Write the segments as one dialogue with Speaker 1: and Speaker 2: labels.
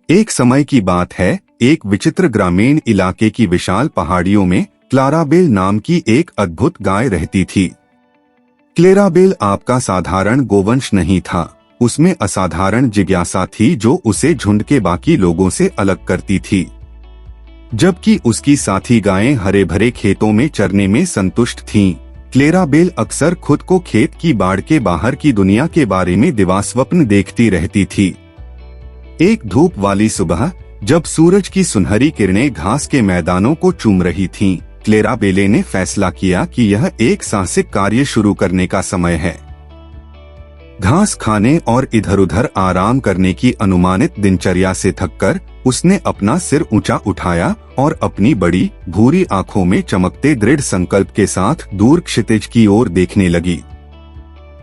Speaker 1: एक समय की बात है, एक विचित्र ग्रामीण इलाके की विशाल पहाड़ियों में क्लाराबेल नाम की एक अद्भुत गाय रहती थी। क्लेराबेल आपका साधारण गोवंश नहीं था, उसमें असाधारण जिज्ञासा थी जो उसे झुंड के बाकी लोगों से अलग करती थी। जबकि उसकी साथी गायें हरे भरे खेतों में चरने में संतुष्ट थीं, क्लेराबेल अक्सर खुद को खेत की बाड़ के बाहर की दुनिया के बारे में दिवास्वप्न देखती रहती थी। एक धूप वाली सुबह, जब सूरज की सुनहरी किरणें घास के मैदानों को चूम रही थीं, क्लेराबेले ने फैसला किया कि यह एक साहसिक कार्य शुरू करने का समय है। घास खाने और इधर-उधर आराम करने की अनुमानित दिनचर्या से थककर उसने अपना सिर ऊंचा उठाया और अपनी बड़ी भूरी आंखों में चमकते दृढ़ संकल्प के साथ दूर क्षितिज की ओर देखने लगी।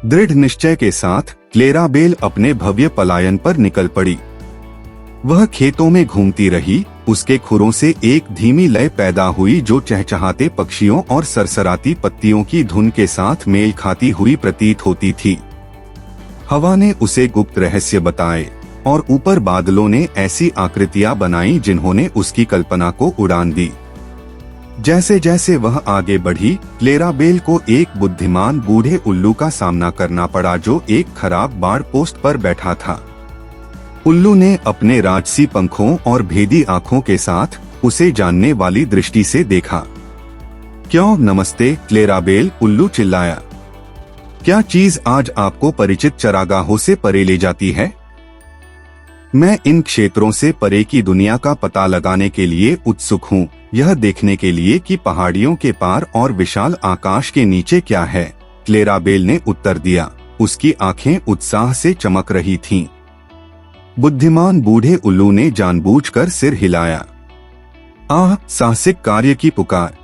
Speaker 1: दृढ़ निश्चय के साथ क्लेराबेल अपने भव्य पलायन पर निकल पड़ी। वह खेतों में घूमती रही, उसके खुरों से एक धीमी लय पैदा हुई जो चहचहाते पक्षियों और सरसराती पत्तियों की धुन के साथ मेल खाती हुई प्रतीत होती थी। हवा ने उसे गुप्त रहस्य बताए और ऊपर बादलों ने ऐसी आकृतियां बनाई जिन्होंने उसकी कल्पना को उड़ान दी। जैसे जैसे वह आगे बढ़ी, क्लेराबेल को एक बुद्धिमान बूढ़े उल्लू का सामना करना पड़ा जो एक खराब बाड़ पोस्ट पर बैठा था। उल्लू ने अपने राजसी पंखों और भेदी आंखों के साथ उसे जानने वाली दृष्टि से देखा। क्यों नमस्ते क्लेराबेल, उल्लू चिल्लाया। क्या चीज आज आपको परिचित चरागाहों से परे ले जाती है? मैं इन क्षेत्रों से परे की दुनिया का पता लगाने के लिए उत्सुक हूँ, यह देखने के लिए कि पहाड़ियों के पार और विशाल आकाश के नीचे क्या है, क्लेराबेल ने उत्तर दिया। उसकी आंखें उत्साह से चमक रही थीं। बुद्धिमान बूढ़े उल्लू ने जानबूझकर सिर हिलाया। आह, साहसिक कार्य की पुकार।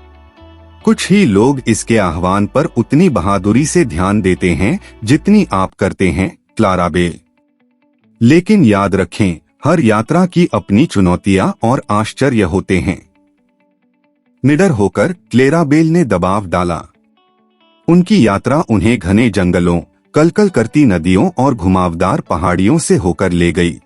Speaker 1: कुछ ही लोग इसके आह्वान पर उतनी बहादुरी से ध्यान देते हैं जितनी आप करते हैं, क्लाराबेल। लेकिन याद रखें, हर यात्रा की अपनी चुनौतियां और आश्चर्य होते हैं। निडर होकर क्लेराबेल ने दबाव डाला। उनकी यात्रा उन्हें घने जंगलों, कलकल करती नदियों और घुमावदार पहाड़ियों से होकर ले गई।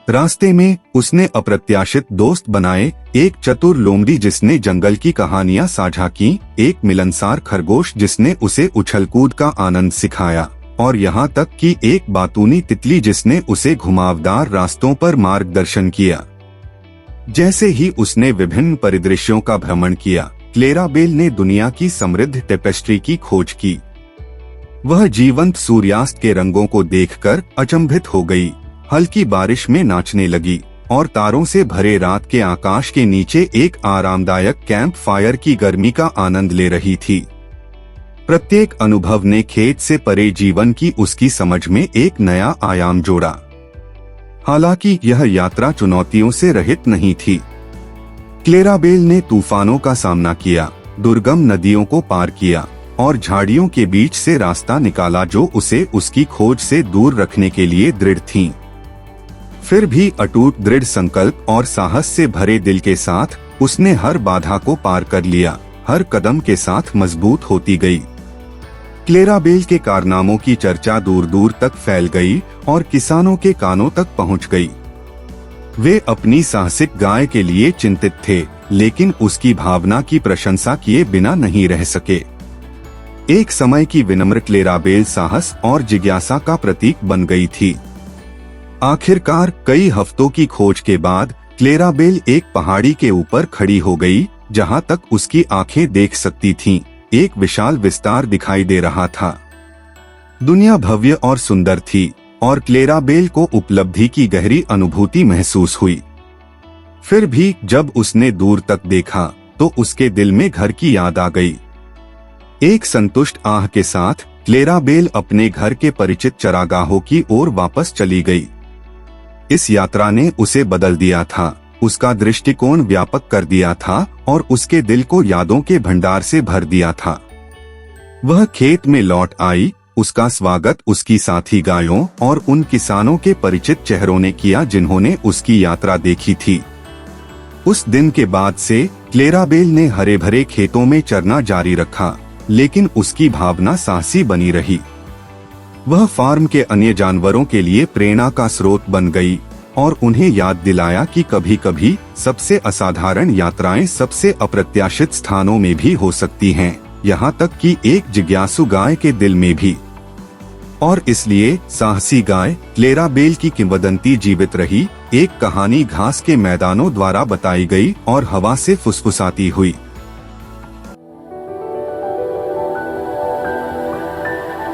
Speaker 1: रास्ते में उसने अप्रत्याशित दोस्त बनाए, एक चतुर लोमड़ी जिसने जंगल की कहानियां साझा की, एक मिलनसार खरगोश जिसने उसे उछलकूद का आनंद सिखाया, और यहाँ तक कि एक बातूनी तितली जिसने उसे घुमावदार रास्तों पर मार्गदर्शन किया। जैसे ही उसने विभिन्न परिदृश्यों का भ्रमण किया, क्लेराबेल ने दुनिया की समृद्ध टेपेस्ट्री की खोज की। वह जीवंत सूर्यास्त के रंगों को देखकर अचंभित हो गई, हल्की बारिश में नाचने लगी और तारों से भरे रात के आकाश के नीचे एक आरामदायक कैंप फायर की गर्मी का आनंद ले रही थी। प्रत्येक अनुभव ने खेत से परे जीवन की उसकी समझ में एक नया आयाम जोड़ा। हालांकि यह यात्रा चुनौतियों से रहित नहीं थी। क्लेराबेल ने तूफानों का सामना किया, दुर्गम नदियों को पार किया और झाड़ियों के बीच से रास्ता निकाला जो उसे उसकी खोज से दूर रखने के लिए दृढ़ थीं। फिर भी अटूट दृढ़ संकल्प और साहस से भरे दिल के साथ उसने हर बाधा को पार कर लिया, हर कदम के साथ मजबूत होती गई। क्लेराबेल के कारनामों की चर्चा दूर दूर तक फैल गई और किसानों के कानों तक पहुंच गई। वे अपनी साहसिक गाय के लिए चिंतित थे, लेकिन उसकी भावना की प्रशंसा किए बिना नहीं रह सके। एक समय की विनम्र क्लेराबेल साहस और जिज्ञासा का प्रतीक बन गई थी। आखिरकार कई हफ्तों की खोज के बाद क्लेराबेल एक पहाड़ी के ऊपर खड़ी हो गई, जहां तक उसकी आंखें देख सकती थीं। एक विशाल विस्तार दिखाई दे रहा था। दुनिया भव्य और सुंदर थी और क्लेराबेल को उपलब्धि की गहरी अनुभूति महसूस हुई। फिर भी जब उसने दूर तक देखा तो उसके दिल में घर की याद आ गई। एक संतुष्ट आह के साथ क्लेराबेल अपने घर के परिचित चरागाहों की ओर वापस चली गई। इस यात्रा ने उसे बदल दिया था, उसका दृष्टिकोण व्यापक कर दिया था और उसके दिल को यादों के भंडार से भर दिया था। वह खेत में लौट आई, उसका स्वागत उसकी साथी गायों और उन किसानों के परिचित चेहरों ने किया जिन्होंने उसकी यात्रा देखी थी। उस दिन के बाद से क्लेराबेल ने हरे भरे खेतों में चरना जारी रखा, लेकिन उसकी भावना साहसी बनी रही। वह फार्म के अन्य जानवरों के लिए प्रेरणा का स्रोत बन गई, और उन्हें याद दिलाया कि कभी कभी सबसे असाधारण यात्राएं सबसे अप्रत्याशित स्थानों में भी हो सकती हैं, यहाँ तक कि एक जिज्ञासु गाय के दिल में भी। और इसलिए साहसी गाय क्लेरा बेल की किंवदंती जीवित रही, एक कहानी घास के मैदानों द्वारा बताई गई और हवा से फुसफुसाती हुई।